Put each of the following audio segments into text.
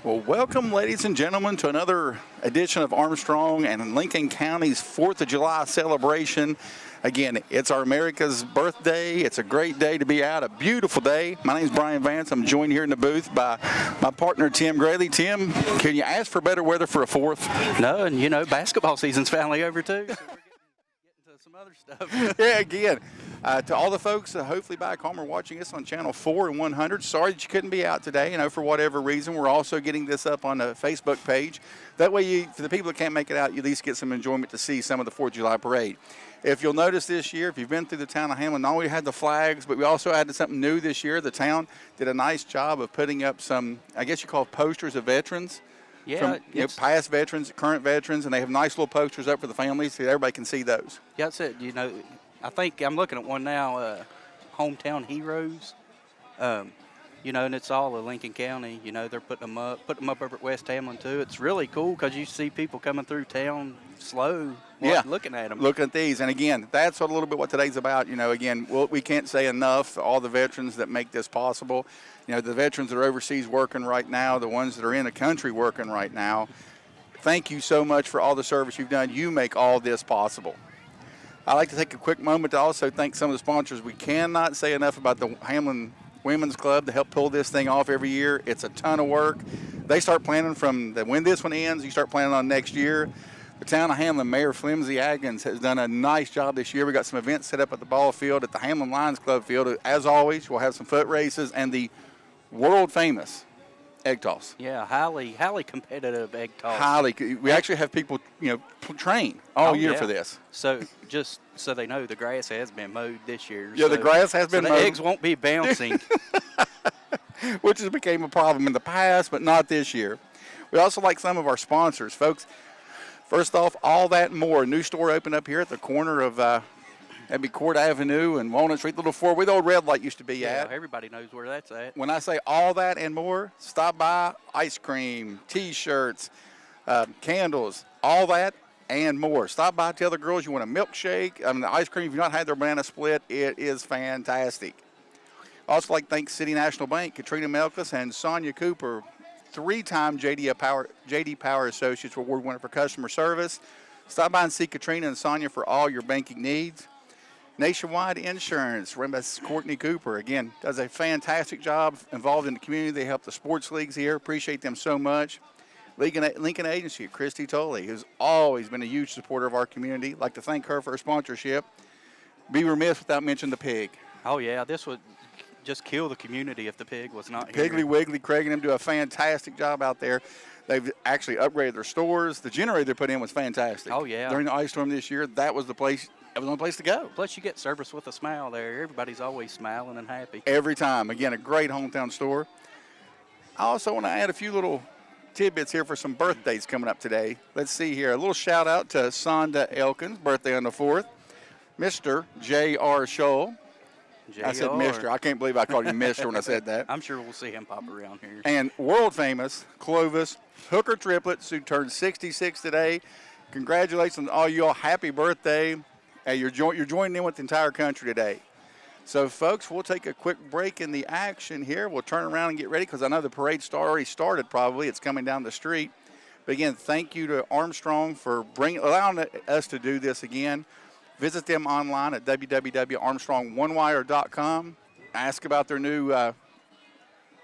Well, welcome, ladies and gentlemen, to another edition of Armstrong and Lincoln County's 4th of July celebration. Again, it's our America's birthday. It's a great day to be out, a beautiful day. My name is Brian Vance. I'm joined here in the booth by my partner, Tim Graley. Tim, can you ask for better weather for a 4th? No, and basketball season's finally over, too. So we're getting to some other stuff. Yeah, again, to all the folks hopefully back home are watching us on Channel 4 and 100, sorry that you couldn't be out today. For whatever reason, we're also getting this up on the Facebook page. That way, for the people that can't make it out, you at least get some enjoyment to see some of the 4th of July parade. If you'll notice this year, if you've been through the town of Hamlin, not only had the flags, but we also added something new this year. The town did a nice job of putting up some, I guess you call posters of veterans. Yeah, from past veterans, current veterans, and they have nice little posters up for the families so everybody can see those. Yeah, that's it. I think I'm looking at one now, Hometown Heroes. And it's all of Lincoln County. They're putting them up over at West Hamlin too. It's really cool because you see people coming through town slow, looking at them. Looking at these, and again, that's a little bit what today's about. Again, we can't say enough. All the veterans that make this possible. The veterans that are overseas working right now, the ones that are in the country working right now. Thank you so much for all the service you've done. You make all this possible. I'd like to take a quick moment to also thank some of the sponsors. We cannot say enough about the Hamlin Women's Club to help pull this thing off every year. It's a ton of work. They start planning from when this one ends, you start planning on next year. The town of Hamlin, Mayor Flimsy Aggins has done a nice job this year. We got some events set up at the ball field, at the Hamlin Lions Club field. As always, we'll have some foot races and the world famous egg toss. Yeah, highly competitive egg toss. We actually have people, train all year for this. So just so they know, the grass has been mowed this year. Yeah, the grass has been mowed. The eggs won't be bouncing. Which has became a problem in the past, but not this year. We also like some of our sponsors, folks. First off, All That and More, a new store opened up here at the corner of that'd be Court Avenue and Walnut Street, the little four where the old red light used to be at. Yeah, everybody knows where that's at. When I say All That and More, stop by. Ice cream, T-shirts, candles, all that and more. Stop by, tell the girls you want a milkshake. The ice cream, if you've not had their banana split, it is fantastic. Also like thanks City National Bank, Katrina Melkus and Sonia Cooper, 3-time JD Power Associates Award winner for customer service. Stop by and see Katrina and Sonia for all your banking needs. Nationwide Insurance, run by Courtney Cooper, again, does a fantastic job involved in the community. They help the sports leagues here. Appreciate them so much. Lincoln Agency, Christy Tolley, who's always been a huge supporter of our community. Like to thank her for her sponsorship. Be remiss without mentioning the pig. Oh, yeah, this would just kill the community if the pig was not here. Piggly Wiggly, Craig and them do a fantastic job out there. They've actually upgraded their stores. The generator they put in was fantastic. Oh, yeah. During the ice storm this year, that was the place. It was the only place to go. Plus, you get service with a smile there. Everybody's always smiling and happy. Every time. Again, a great hometown store. I also want to add a few little tidbits here for some birthdays coming up today. Let's see here. A little shout out to Sonda Elkins, birthday on the 4th. Mr. J.R. Scholl. I said Mr. I can't believe I called him Mr. when I said that. I'm sure we'll see him pop around here. And world famous Clovis Hooker triplets who turned 66 today. Congratulations on all y'all. Happy birthday. You're joining in with the entire country today. So, folks, we'll take a quick break in the action here. We'll turn around and get ready because I know the parade already started probably. It's coming down the street. But, again, thank you to Armstrong for allowing us to do this again. Visit them online at www.armstrongonewire.com. Ask about their new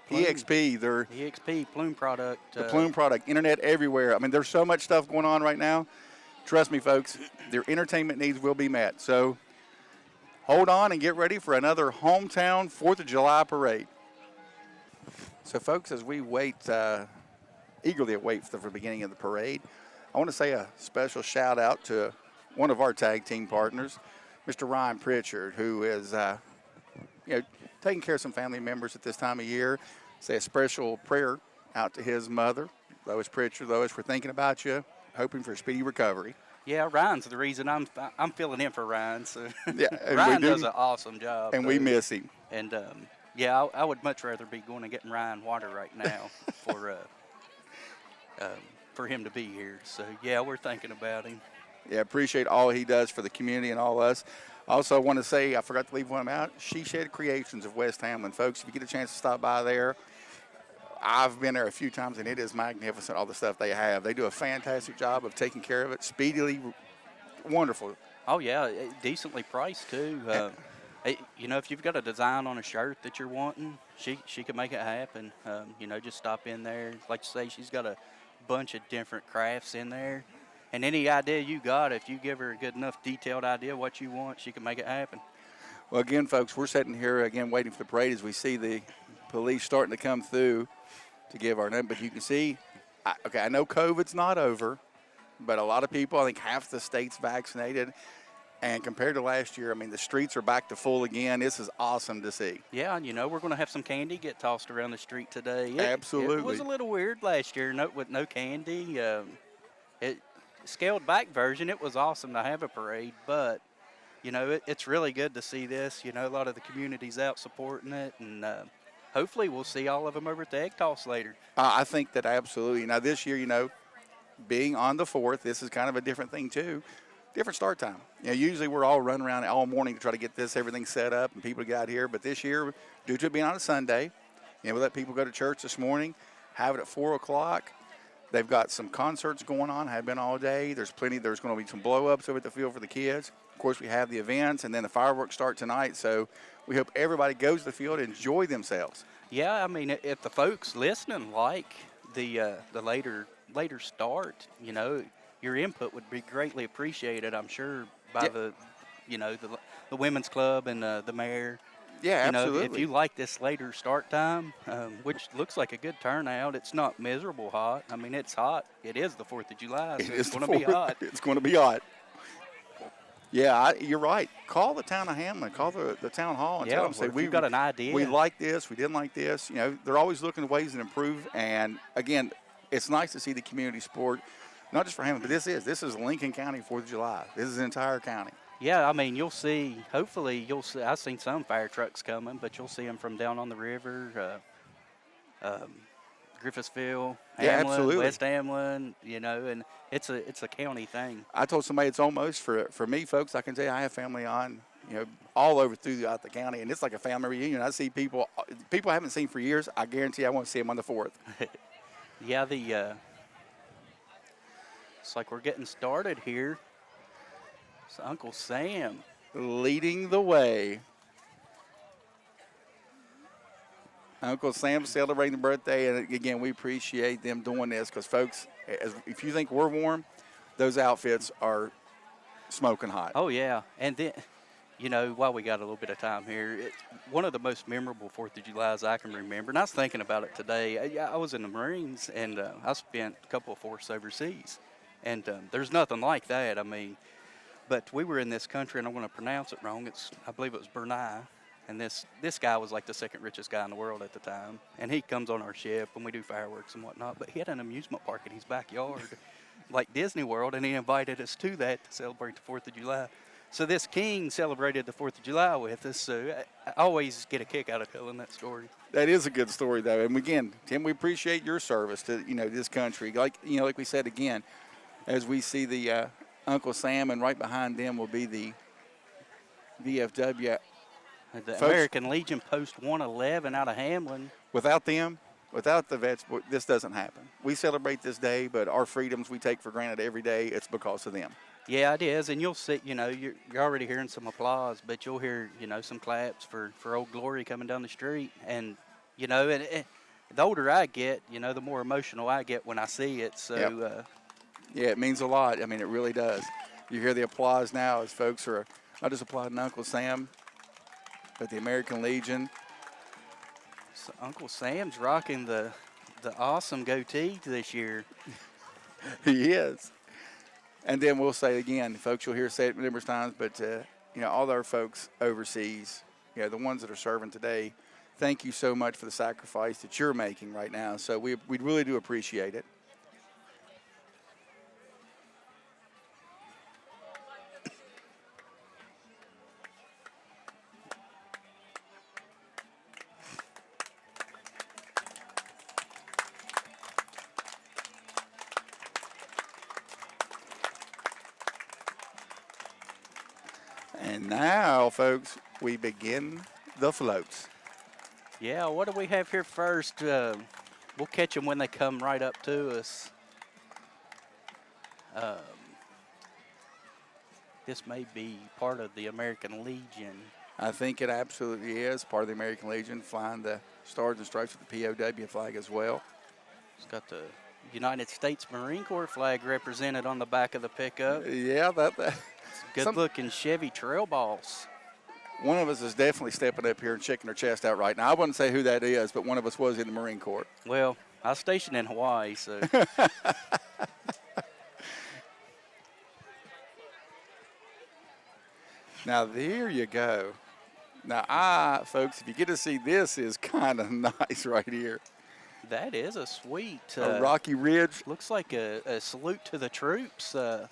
EXP. Their EXP plume product. The plume product, internet everywhere. There's so much stuff going on right now. Trust me, folks, their entertainment needs will be met. So hold on and get ready for another hometown 4th of July parade. So, folks, as we eagerly await for the beginning of the parade, I want to say a special shout out to one of our tag team partners, Mr. Ryan Pritchard, who is taking care of some family members at this time of year. Say a special prayer out to his mother, Lois Pritchard. Lois, we're thinking about you, hoping for a speedy recovery. Yeah, Ryan's the reason I'm filling in for Ryan. So yeah, Ryan does an awesome job, and we miss him. And I would much rather be going and getting Ryan water right now for him to be here. So yeah, we're thinking about him. Yeah, appreciate all he does for the community and all us. Also, want to say, I forgot to leave one out, She Shed Creations of West Hamlin. Folks, if you get a chance to stop by there, I've been there a few times, and it is magnificent, all the stuff they have. They do a fantastic job of taking care of it, speedily, wonderful. Oh yeah, decently priced too. You know, if you've got a design on a shirt that you're wanting, she can make it happen. You know, just stop in there. Like you say, she's got a bunch of different crafts in there, and any idea you got, if you give her a good enough detailed idea what you want, she can make it happen. Well, again, folks, we're sitting here, again, waiting for the parade as we see the police starting to come through to give our name. But you can see, I know COVID's not over, but a lot of people, I think half the state's vaccinated. And compared to last year, I mean, the streets are back to full again. This is awesome to see. Yeah, and you know, we're going to have some candy get tossed around the street today. Absolutely. It was a little weird last year, with no candy. It scaled back version, it was awesome to have a parade, but you know, it's really good to see this. You know, a lot of the community's out supporting it, and hopefully we'll see all of them over at the egg toss later. I think that absolutely. Now, this year, you know, being on the 4th, this is kind of a different thing, too. Different start time. You know, usually we're all running around all morning to try to get everything set up and people to get out here. But this year, due to it being on a Sunday, you know, we let people go to church this morning, have it at 4 o'clock. They've got some concerts going on, have been all day. There's going to be some blow-ups over at the field for the kids. Of course, we have the events, and then the fireworks start tonight. So we hope everybody goes to the field and enjoy themselves. Yeah, I mean, if the folks listening like the later start, you know, your input would be greatly appreciated, I'm sure, by the women's club and the mayor. Yeah, you know, absolutely. if you like this later start time, which looks like a good turnout, it's not miserable hot. I mean, it's hot. It is the 4th of July, so it's going to be hot. It's going to be hot. Yeah, you're right. Call the town of Hamlin. Call the town hall and tell them, say, we've got an idea. We like this. We didn't like this. You know, they're always looking at ways to improve. And, again, it's nice to see the community support. Not just for Hamlin, but this is Lincoln County 4th of July. This is the entire county. Yeah, I mean, you'll see, hopefully you'll see, I've seen some fire trucks coming, but you'll see them from down on the river, Griffithsville, Hamlin, absolutely. West Hamlin, you know, and it's a county thing. I told somebody it's almost, for me, folks, I can tell you I have family on, you know, all over throughout the county, and it's like a family reunion. I see people I haven't seen for years. I guarantee I won't see them on the 4th. Yeah, it's like we're getting started here. It's Uncle Sam leading the way. Uncle Sam celebrating the birthday, and again, we appreciate them doing this because, folks, if you think we're warm, those outfits are smoking hot. Oh, yeah. And then, you know, while we got a little bit of time here, one of the most memorable 4th of Julys I can remember, and I was thinking about it today. I was in the Marines, and I spent a couple of forces overseas. And there's nothing like that. I mean, but we were in this country, and I'm going to pronounce it wrong. I believe it was Brunei. And this guy was like the second richest guy in the world at the time. And he comes on our ship, and we do fireworks and whatnot. But he had an amusement park in his backyard, like Disney World, and he invited us to that to celebrate the 4th of July. So this king celebrated the 4th of July with us. So I always get a kick out of telling that story. That is a good story, though. And again, Tim, we appreciate your service to, you know, this country. Like we said again, as we see the Uncle Sam, and right behind them will be the VFW. The folks, American Legion Post 111 out of Hamlin. Without them, without the vets, this doesn't happen. We celebrate this day, but our freedoms we take for granted every day. It's because of them. Yeah, it is, and you'll see. You know, you're already hearing some applause, but you'll hear, you know, some claps for Old Glory coming down the street, and you know, and the older I get, you know, the more emotional I get when I see it. So. Yep. Yeah, it means a lot. I mean, it really does. You hear the applause now as folks are not just applauding Uncle Sam, but the American Legion. So Uncle Sam's rocking the awesome goatee this year. He is. And then we'll say again, folks, you'll hear us say it numerous times, but, you know, all our folks overseas, you know, the ones that are serving today, thank you so much for the sacrifice that you're making right now. So we really do appreciate it. And now, folks, we begin the floats. Yeah, what do we have here first? We'll catch them when they come right up to us. This may be part of the American Legion. I think it absolutely is part of the American Legion, flying the Stars and Stripes with the POW flag as well. It's got the United States Marine Corps flag represented on the back of the pickup. Yeah, Good-looking Chevy Trail Boss. One of us is definitely stepping up here and checking her chest out right now. I wouldn't say who that is, but one of us was in the Marine Corps. Well, I was stationed in Hawaii, so. Now, there you go. Now, folks, if you get to see this, is kind of nice right here. That is a sweet. A rocky ridge. Looks like a salute to the troops. I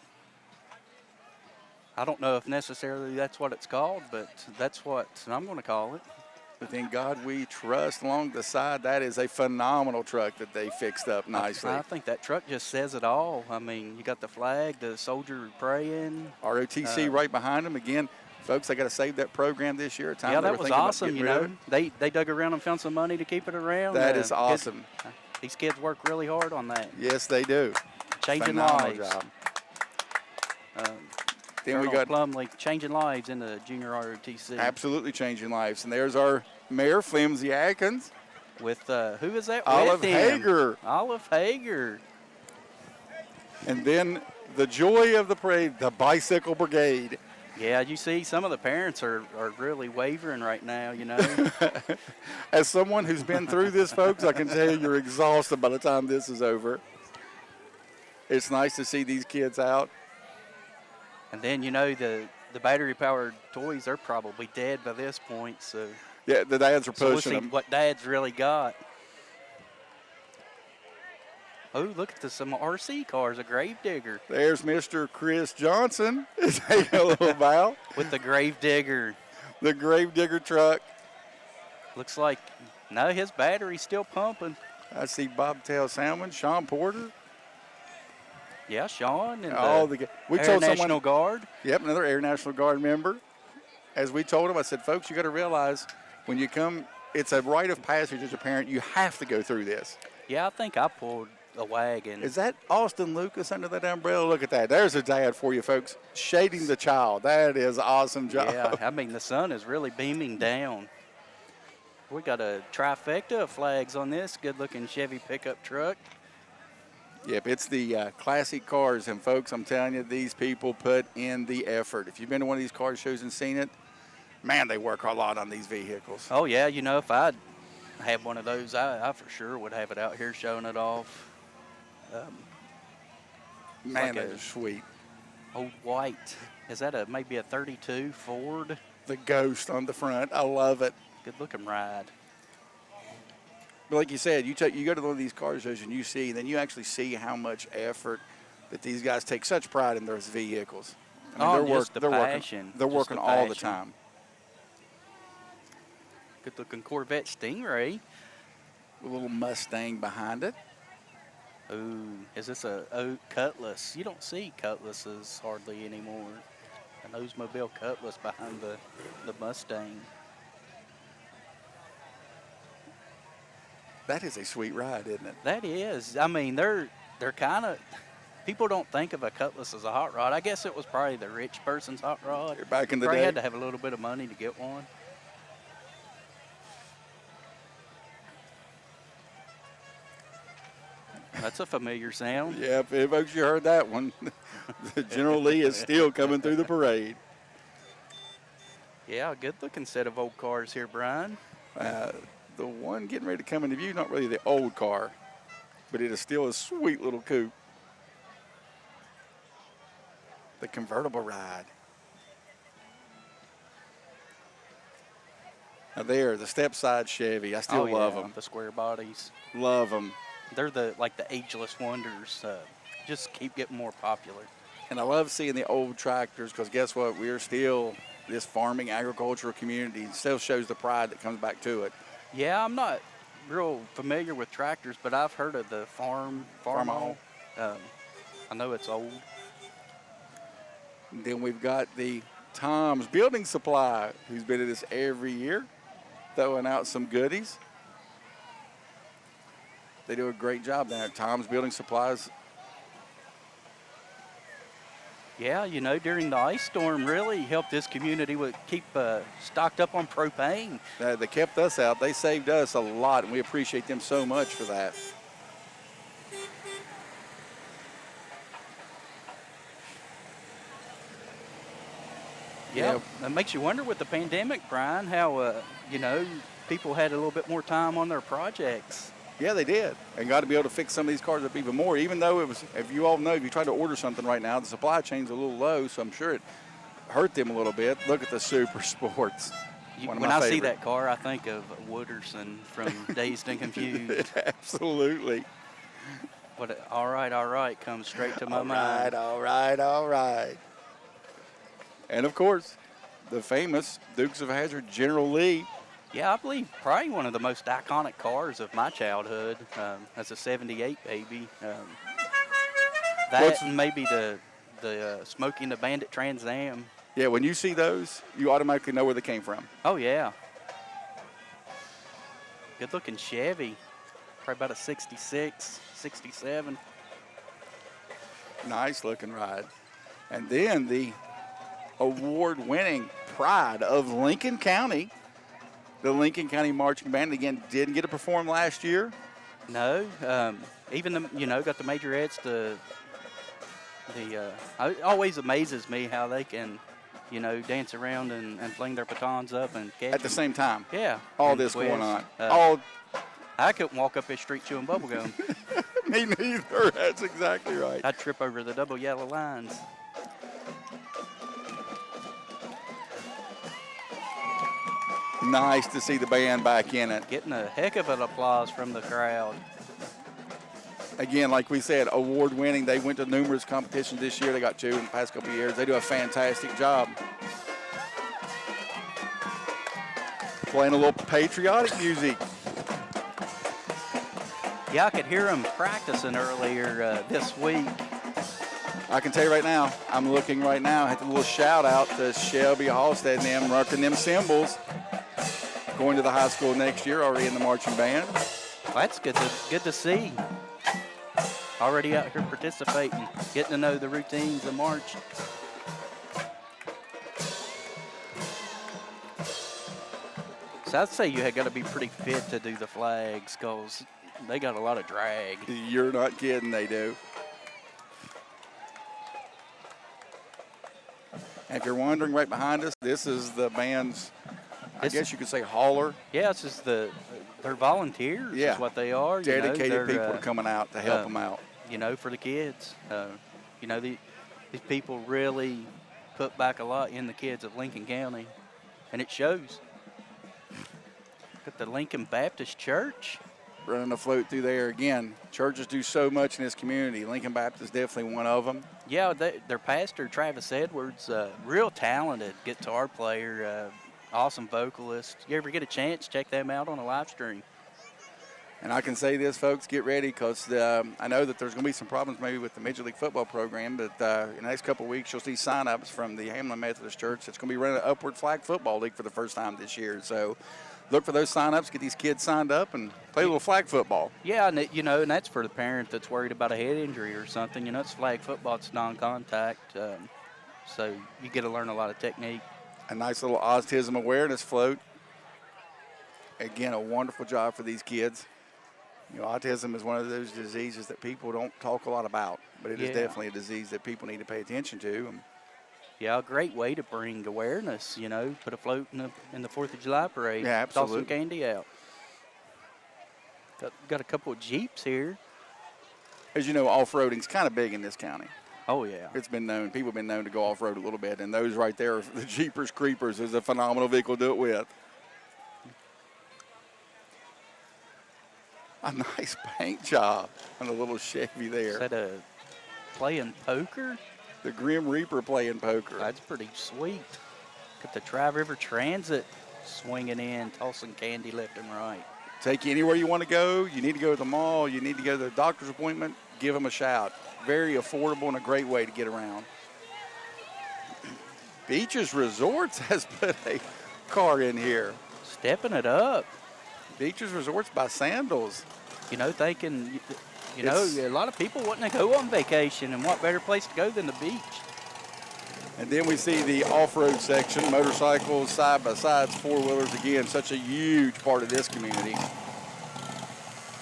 don't know if necessarily that's what it's called, but that's what I'm going to call it. But in God we trust. Along the side, that is a phenomenal truck that they fixed up nicely. I think that truck just says it all. I mean, you got the flag, the soldier praying. ROTC right behind them. Again, folks, they got to save that program this year. Yeah, that was awesome, you know. They dug around and found some money to keep it around. That is awesome. These kids work really hard on that. Yes, they do. Changing phenomenal lives. Job. Then we got Plumley changing lives in the junior ROTC. Absolutely changing lives. And there's our mayor, Flimsy Atkins. With, who is that Olive with him? Hager. Olive Hager. And then the joy of the parade, the Bicycle Brigade. Yeah, you see some of the parents are really wavering right now, you know. As someone who's been through this, folks, I can tell you you're exhausted by the time this is over. It's nice to see these kids out. And then, you know, the battery-powered toys, they're probably dead by this point. So yeah, the dads are pushing we'll see them. what Dad's really got. Oh, look at some RC cars, a Gravedigger. There's Mr. Chris Johnson taking a little bow. With the Gravedigger. The Gravedigger truck. Looks like, no, his battery's still pumping. I see Bobtail Salmon, Sean Porter. Yeah, Sean and we Air told National Guard. Yep, another Air National Guard member. As we told him, I said, folks, you got to realize when you come, it's a rite of passage as a parent. You have to go through this. Yeah, I think I pulled a wagon. Is that Austin Lucas under that umbrella? Look at that. There's a dad for you, folks. Shading the child. That is awesome job. Yeah, I mean, the sun is really beaming down. We got a trifecta of flags on this good-looking Chevy pickup truck. Yep, it's the classic cars, and folks, I'm telling you, these people put in the effort. If you've been to one of these car shows and seen it, man, they work a lot on these vehicles. Oh, yeah, you know, if I had one of those, I for sure would have it out here showing it off. Man, like that is sweet. Old white. Is that maybe a 32 Ford? The Ghost on the front. I love it. Good-looking ride. But like you said, you go to one of these car shows and you see, then you actually see how much effort that these guys take such pride in those vehicles. I mean, they're working all the time. Good-looking Corvette Stingray. A little Mustang behind it. Ooh, is this a Cutlass? You don't see Cutlasses hardly anymore. An Oldsmobile Cutlass behind the Mustang. That is a sweet ride, isn't it? That is. I mean, they're kind of, people don't think of a Cutlass as a hot rod. I guess it was probably the rich person's hot rod. Back in the probably day. Had to have a little bit of money to get one. That's a familiar sound. Yeah, folks, you heard that one. General Lee is still coming through the parade. Yeah, a good-looking set of old cars here, Brian. The one getting ready to come into view, not really the old car, but it is still a sweet little coupe. The convertible ride. Now there, the step-side Chevy. I still love them. The square bodies. Love them. They're like the ageless wonders. Just keep getting more popular. And I love seeing the old tractors because guess what? We're still this farming agricultural community. It still shows the pride that comes back to it. Yeah, I'm not real familiar with tractors, but I've heard of the Farmall. I know it's old. And then we've got the Tom's Building Supply, who's been at this every year, throwing out some goodies. They do a great job down there. Tom's Building Supplies. Yeah, you know, during the ice storm, really helped this community with keep stocked up on propane. They kept us out. They saved us a lot, and we appreciate them so much for that. Yeah, it makes you wonder with the pandemic, Brian, how, you know, people had a little bit more time on their projects. Yeah, they did. And got to be able to fix some of these cars up even more, even though it was, if you all know, if you try to order something right now, the supply chain's a little low, so I'm sure it hurt them a little bit. Look at the Super Sports. When I see that car, I think of Wooderson from Dazed and Confused. Absolutely. But all right, comes straight to my mind. All right. And, of course, the famous Dukes of Hazzard General Lee. Yeah, I believe probably one of the most iconic cars of my childhood. As a 78 baby. That and maybe the Smokey and the Bandit Trans Am. Yeah, when you see those, you automatically know where they came from. Oh, yeah. Good-looking Chevy. Probably about a 66, 67. Nice-looking ride. And then the award-winning pride of Lincoln County. The Lincoln County Marching Band, again, didn't get to perform last year. No. Even, got the majorettes. It always amazes me how they can, dance around and fling their batons up and catch At the same time. Yeah. All this going on. I couldn't walk up this street chewing bubble gum. Me neither. That's exactly right. I'd trip over the double yellow lines. Nice to see the band back in it. Getting a heck of an applause from the crowd. Again, like we said, award-winning. They went to numerous competitions this year. They got 2 in the past couple of years. They do a fantastic job. Playing a little patriotic music. Yeah, I could hear them practicing earlier this week. I can tell you right now, I'm looking right now at the little shout-out to Shelby Halstead and them rocking them cymbals. Going to the high school next year, already in the marching band. Well, that's good to see. Already out here participating, getting to know the routines of march. So I'd say you had got to be pretty fit to do the flags because they got a lot of drag. You're not kidding, they do. And if you're wondering, right behind us, this is the band's, I guess you could say, hauler. Yeah, this is they're volunteers is what they are. Dedicated people are coming out to help them out. For the kids. These people really put back a lot in the kids of Lincoln County, and it shows. Got the Lincoln Baptist Church. Running a float through there again. Churches do so much in this community. Lincoln Baptist is definitely one of them. Yeah, their pastor, Travis Edwards, real talented guitar player, awesome vocalist. You ever get a chance, check them out on a live stream. And I can say this, folks, get ready because I know that there's going to be some problems maybe with the Major League Football program, but in the next couple of weeks you'll see sign-ups from the Hamlin Methodist Church. It's going to be running an Upward Flag Football League for the first time this year. So look for those sign-ups, get these kids signed up, and play a little flag football. Yeah, and and that's for the parent that's worried about a head injury or something. It's flag football, it's non-contact, so you get to learn a lot of technique. A nice little autism awareness float. Again, a wonderful job for these kids. Autism is one of those diseases that people don't talk a lot about, but it is definitely a disease that people need to pay attention to. Yeah, a great way to bring awareness, put a float in the 4th of July parade. Yeah, absolutely. Toss some candy out. Got a couple of Jeeps here. As you know, off-roading's kind of big in this county. Oh, yeah. It's been known. People have been known to go off-road a little bit, and those right there, the Jeepers Creepers, is a phenomenal vehicle to do it with. A nice paint job on the little Chevy there. Is that a playing poker? The Grim Reaper playing poker. That's pretty sweet. Got the Tri-River Transit swinging in, tossing candy left and right. Take you anywhere you want to go. You need to go to the mall. You need to go to the doctor's appointment. Give them a shout. Very affordable and a great way to get around. Beaches Resorts has put a car in here. Stepping it up. Beaches Resorts by Sandals. you know, thinking, you know, a lot of people wanting to go on vacation, and what better place to go than the beach? And then we see the off-road section, motorcycles, side-by-sides, four-wheelers. Again, such a huge part of this community.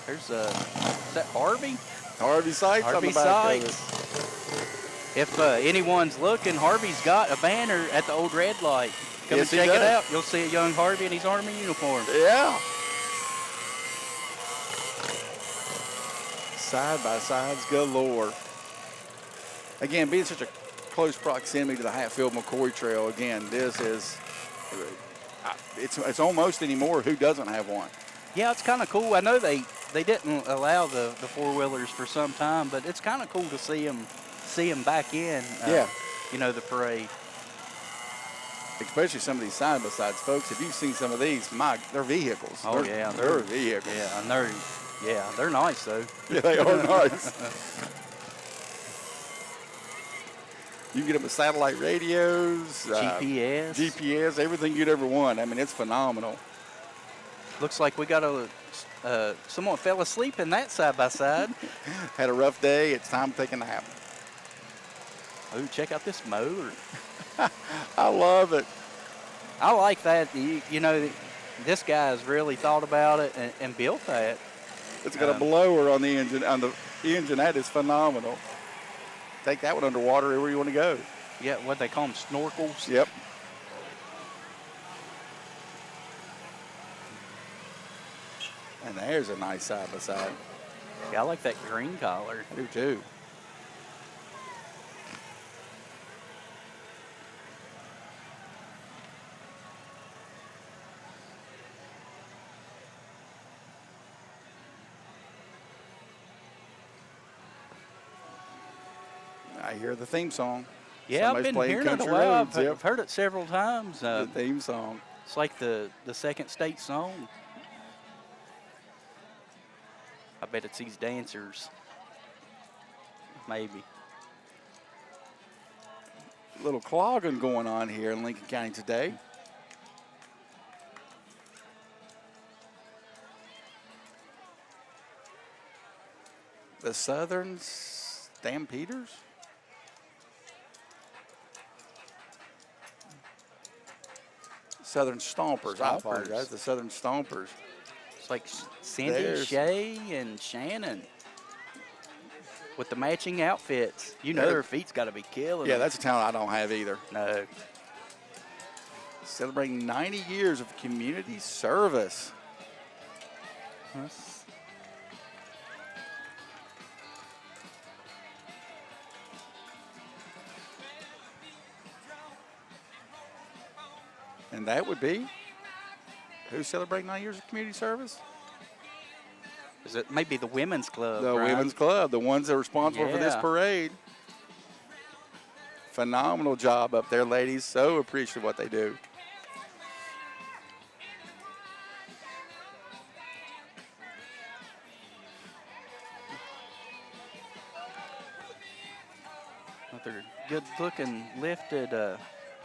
There's is that Harvey? Harvey Sights on the Harvey back of it. Sights. If anyone's looking, Harvey's got a banner at the old red light. Come Yes, and he check it does. out. You'll see a young Harvey in his Army uniform. Yeah. Side-by-sides galore. Again, being such a close proximity to the Hatfield-McCoy Trail, again, this is, it's almost anymore who doesn't have one. Yeah, it's kind of cool. I know they didn't allow the four-wheelers for some time, but it's kind of cool to see them back in, Yeah. you know, the parade. Especially some of these side-by-sides, folks. If you've seen some of these, they're vehicles. Oh, They're vehicles. Yeah, and they're nice, though. Yeah, they are nice. You can get them with satellite radios, GPS, everything you'd ever want. I mean, it's phenomenal. Looks like we got someone fell asleep in that side-by-side. Had a rough day. It's time to take a nap. Oh, check out this motor. I love it. I like that. You know, this guy's really thought about it and built that. It's got a blower on the engine. That is phenomenal. Take that one underwater everywhere you want to go. Yeah, what they call them, snorkels. Yep. And there's a nice side-by-side. Yeah, I like that green collar. I do too. I hear the theme song. Yeah, Somebody's I've been playing hearing it a Country while. Roads, I've yep. heard it several times. The theme song. It's like the second state song. I bet it's these dancers. Maybe. Little clogging going on here in Lincoln County today. The Southern Stampeders? Southern Stompers. I apologize. The Southern Stompers. It's like Cindy, Shay, and Shannon with the matching outfits. You know their feet's got to be killing Yeah, them. that's a talent I don't have either. No. Celebrating 90 years of community service. And that would be who's celebrating 9 years of community service? Is it maybe the women's club? The Brian? women's club, the ones that are responsible for this Yeah. parade. Phenomenal job up there, ladies. So appreciative of what they do. Another good-looking lifted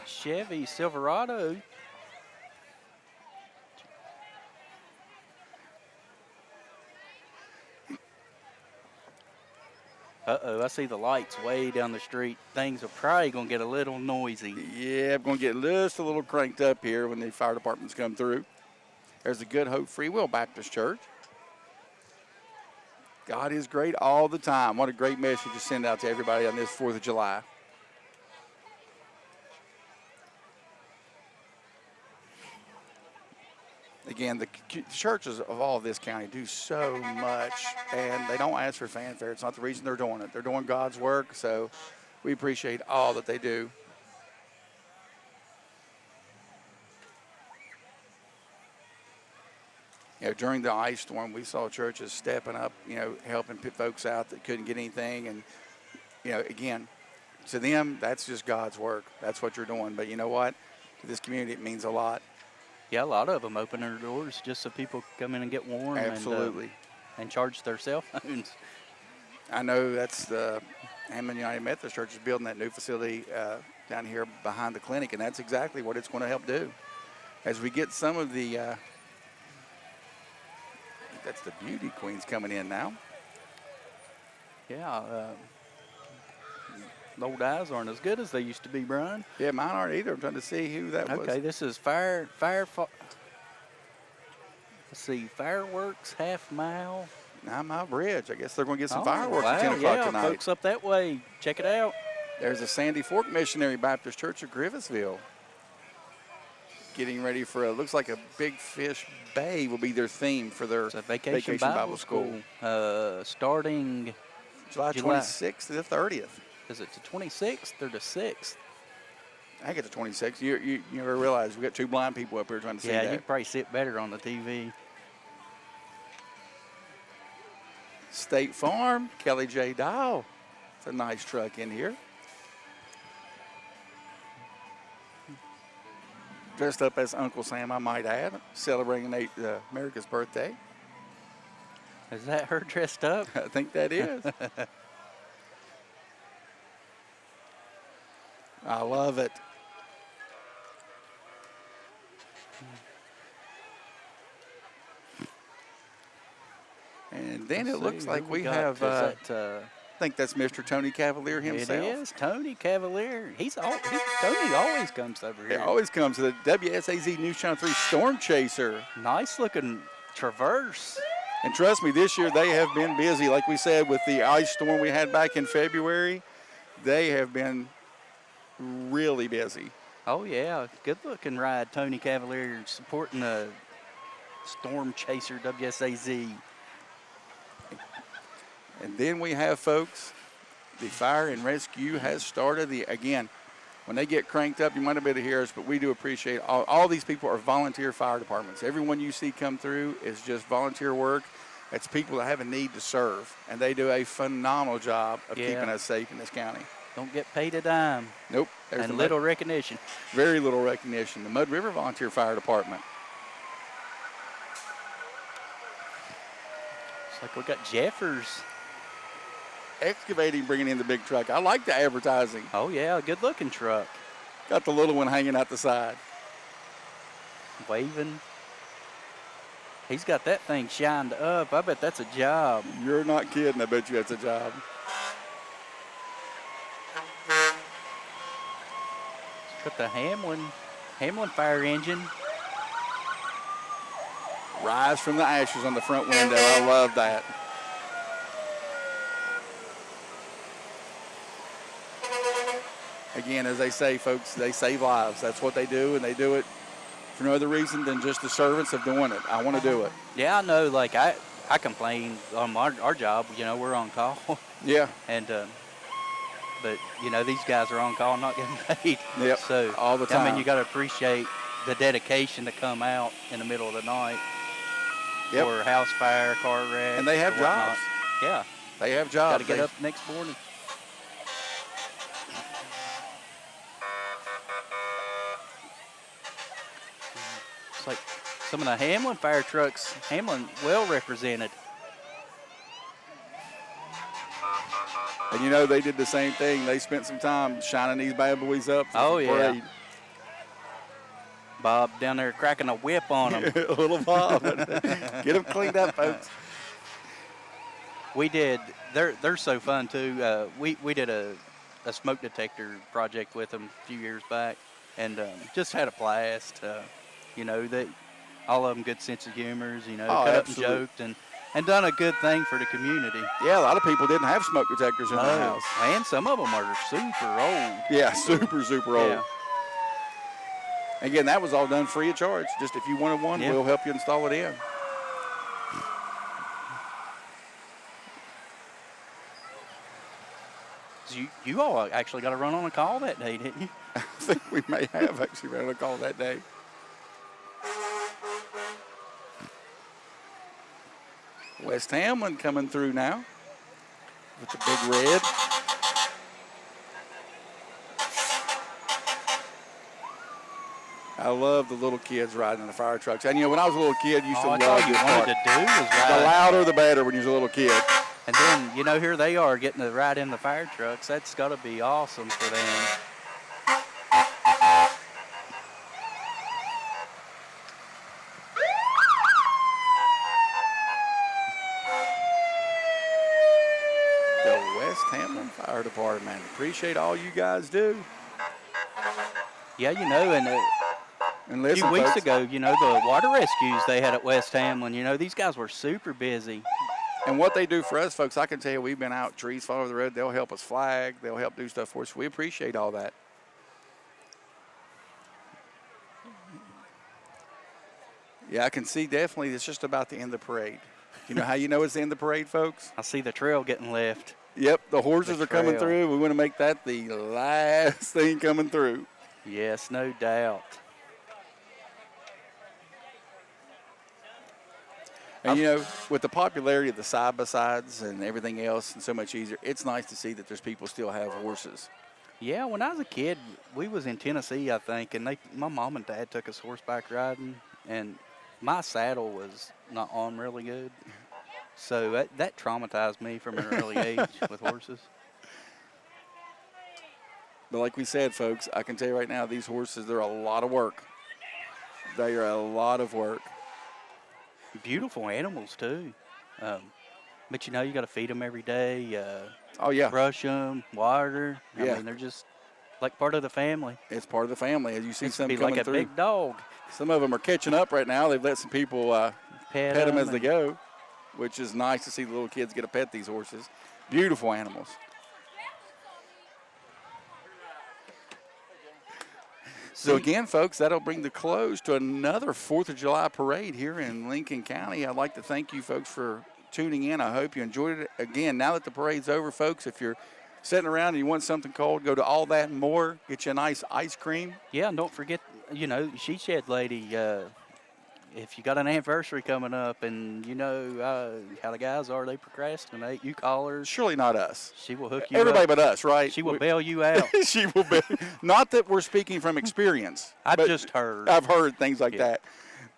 Chevy Silverado. Uh-oh, I see the lights way down the street. Things are probably going to get a little noisy. Yeah, I'm going to get just a little cranked up here when the fire departments come through. There's the Good Hope Free Will Baptist Church. God is great all the time. What a great message to send out to everybody on this 4th of July. Again, the churches of all of this county do so much, and they don't ask for fanfare. It's not the reason they're doing it. They're doing God's work, so we appreciate all that they do. You know, during the ice storm, we saw churches stepping up, you know, helping folks out that couldn't get anything. And, you know, again, to them, that's just God's work. That's what you're doing. But you know what? To this community, it means a lot. Yeah, a lot of them open their doors just so people come in and get warm. Absolutely. And charge their cell phones. I know that's the Hamlin United Methodist Church is building that new facility down here behind the clinic, and that's exactly what it's going to help do. As we get some of the That's the beauty queens coming in now. Yeah. The old eyes aren't as good as they used to be, Brian. Yeah, mine aren't either. I'm trying to see who that was. Okay, this is let's see, fireworks, half mile. 9 Mile Bridge. I guess they're going to get some Oh, fireworks at 10 o'clock yeah, tonight. folks up that way, check it out. There's a Sandy Fork Missionary Baptist Church of Griffithsville. Getting ready for looks like a Big Fish Bay will be their theme for their It's a vacation Bible school. Starting July 26th to the 30th. Is it the 26th or the 6th? I think it's the 26th. You never realize we got 2 blind people up here trying to see Yeah, that. you could probably see it better on the TV. State Farm, Kelly J. Dial. It's a nice truck in here. Dressed up as Uncle Sam, I might add, celebrating America's birthday. Is that her dressed up? I think that is. I love it. And then it looks like we have, I think that's Mr. Tony Cavalier himself. It is Tony Cavalier. Tony always comes over He here. always comes to the WSAZ News Channel 3 Storm Chaser. Nice looking Traverse. And trust me, this year they have been busy. Like we said, with the ice storm we had back in February, they have been really busy. Oh yeah, good looking ride. Tony Cavalier supporting the Storm Chaser WSAZ. And then we have, folks, the fire and rescue has started. Again, when they get cranked up, you might not be able to hear us, but we do appreciate all these people are volunteer fire departments. Everyone you see come through is just volunteer work. It's people that have a need to serve, and they do a phenomenal job of keeping us safe in this county. Don't get paid a dime. Nope. And little recognition. Very little recognition. The Mud River Volunteer Fire Department. It's like we got Jeffers. Excavating, bringing in the big truck. I like the advertising. Oh yeah, good looking truck. Got the little one hanging out the side. Waving. He's got that thing shined up. I bet that's a job. You're not kidding. I bet you that's a job. Got the Hamlin fire engine. Rise from the ashes on the front window. I love that. Again, as they say, folks, they save lives. That's what they do, and they do it for no other reason than just the servants of doing it. I want to do it. Yeah, I know. Like, I complain on our job. You know, we're on call. Yeah. And, but, you know, these guys are on call, not getting paid. Yep, so, all the time. I mean, you got to appreciate the dedication to come out in the middle of the night. Yep. Or house fire, car wreck. And they have jobs. Yeah. They have jobs. Got to get up next morning. It's like some of the Hamlin fire trucks, Hamlin well represented. And you know, they did the same thing. They spent some time shining these bad boys up for the parade. Bob down there cracking a whip on them. A little Bob. Get them cleaned up, folks. We did. They're so fun too. We did a smoke detector project with them a few years back, and just had a blast. You know, all of them good sense of humors. You know, cut up and joked and done a good thing for the community. Yeah, a lot of people didn't have smoke detectors in their house. And some of them are super old. Yeah, super old. Yeah. Again, that was all done free of charge. Just if you wanted one, we'll help you install it in. So you all actually got to run on a call that day, didn't you? I think we may have actually run on a call that day. West Hamlin coming through now with the big red. I love the little kids riding in the fire trucks. And, you know, when I was a little kid, you used to love all you this wanted part. to do was ride. The louder, the better when you was a little kid. And then, you know, here they are getting to ride in the fire trucks. That's got to be awesome for them. Fire department. Appreciate all you guys do. Yeah, you know, and And a listen, few weeks folks, ago, you know, the water rescues they had at West Hamlin, you know, these guys were super busy. and what they do for us, folks, I can tell you, we've been out, trees fall over the road. They'll help us flag. They'll help do stuff for us. We appreciate all that. Yeah, I can see definitely it's just about the end of the parade. You know how you know it's the end of the parade, folks? I see the trail getting left. Yep, the horses are coming trail. through. We want to make that the last thing coming through. Yes, no doubt. And, you know, with the popularity of the side-by-sides and everything else and so much easier, it's nice to see that there's people still have horses. Yeah, when I was a kid, we was in Tennessee, I think, and my mom and dad took us horseback riding, and my saddle was not on really good. So that traumatized me from an early age with horses. But like we said, folks, I can tell you right now, these horses, they're a lot of work. They are a lot of work. Beautiful animals, too. But, you know, you got to feed them every day. Oh, yeah. Brush them, water. I Yeah. mean, they're just like part of the family. It's part of the family. As you see It's some be coming like a through. big dog. Some of them are catching up right now. They've let some people pet them as they and- go, which is nice to see the little kids get to pet these horses. Beautiful animals. So again, folks, that'll bring the close to another 4th of July parade here in Lincoln County. I'd like to thank you folks for tuning in. I hope you enjoyed it. Again, now that the parade's over, folks, if you're sitting around and you want something cold, go to All That and More. Get you a nice ice cream. Yeah, and don't forget, you know, She Shed Lady, if you got an anniversary coming up and you know how the guys are, they procrastinate, you call her. Surely not us. She will hook you Everybody up. but us, right? She will bail you out. She will be. Not that we're speaking from experience. I've but just heard. I've heard things like Yeah. that.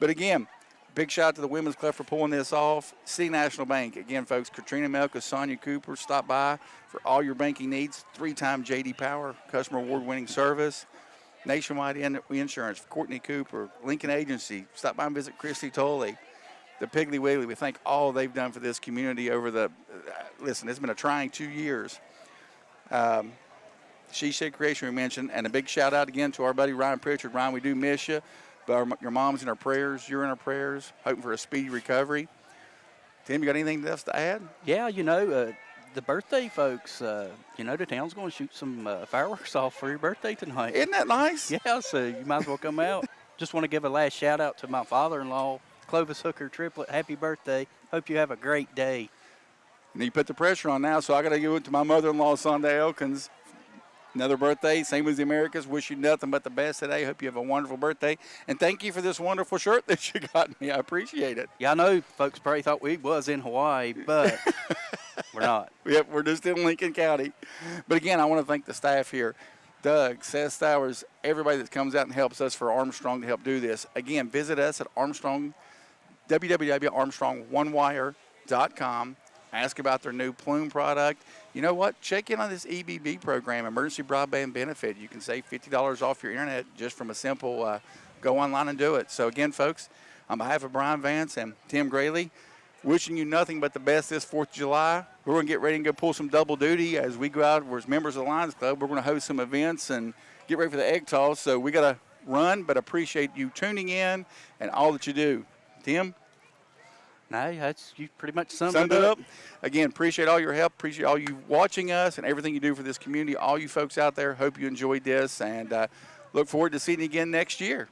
But again, big shout out to the Women's Club for pulling this off. City National Bank. Again, folks, Katrina Melka, Sonia Cooper, stop by for all your banking needs. 3-time J.D. Power, customer award-winning service. Nationwide Insurance, Courtney Cooper, Lincoln Agency. Stop by and visit Christy Tolley. The Piggly Wiggly. We thank all they've done for this community over the, listen, it's been a trying 2 years. She Shed Creation we mentioned, and a big shout out again to our buddy Ryan Pritchard. Ryan, we do miss you, but your mom's in our prayers, you're in our prayers, hoping for a speedy recovery. Tim, you got anything else to add? Yeah, you know, the birthday folks, you know, the town's going to shoot some fireworks off for your birthday tonight. Isn't that nice? Yeah, so you might as well come out. Just want to give a last shout out to my father-in-law, Clovis Hooker Triplet. Happy birthday. Hope you have a great day. And you put the pressure on now, so I got to give it to my mother-in-law, Sunday Elkins. Another birthday, same as the Americas. Wish you nothing but the best today. Hope you have a wonderful birthday. And thank you for this wonderful shirt that you got me. I appreciate it. Yeah, I know folks probably thought we was in Hawaii, but we're not. Yep, we're just in Lincoln County. But again, I want to thank the staff here. Doug, Seth Stowers, everybody that comes out and helps us for Armstrong to help do this. Again, visit us at Armstrong, www.armstrongonewire.com. Ask about their new Plume product. You know what? Check in on this EBB program, Emergency Broadband Benefit. You can save $50 off your internet just from a simple go online and do it. So again, folks, on behalf of Brian Vance and Tim Grayley, wishing you nothing but the best this 4th of July. We're going to get ready and go pull some double duty as we go out. We're as members of the Lions Club. We're going to host some events and get ready for the egg toss. So we got to run, but appreciate you tuning in and all that you do. Tim? No, you pretty much summed Summed it it up. up. Again, appreciate all your help. Appreciate all you watching us and everything you do for this community. All you folks out there, hope you enjoyed this and look forward to seeing you again next year.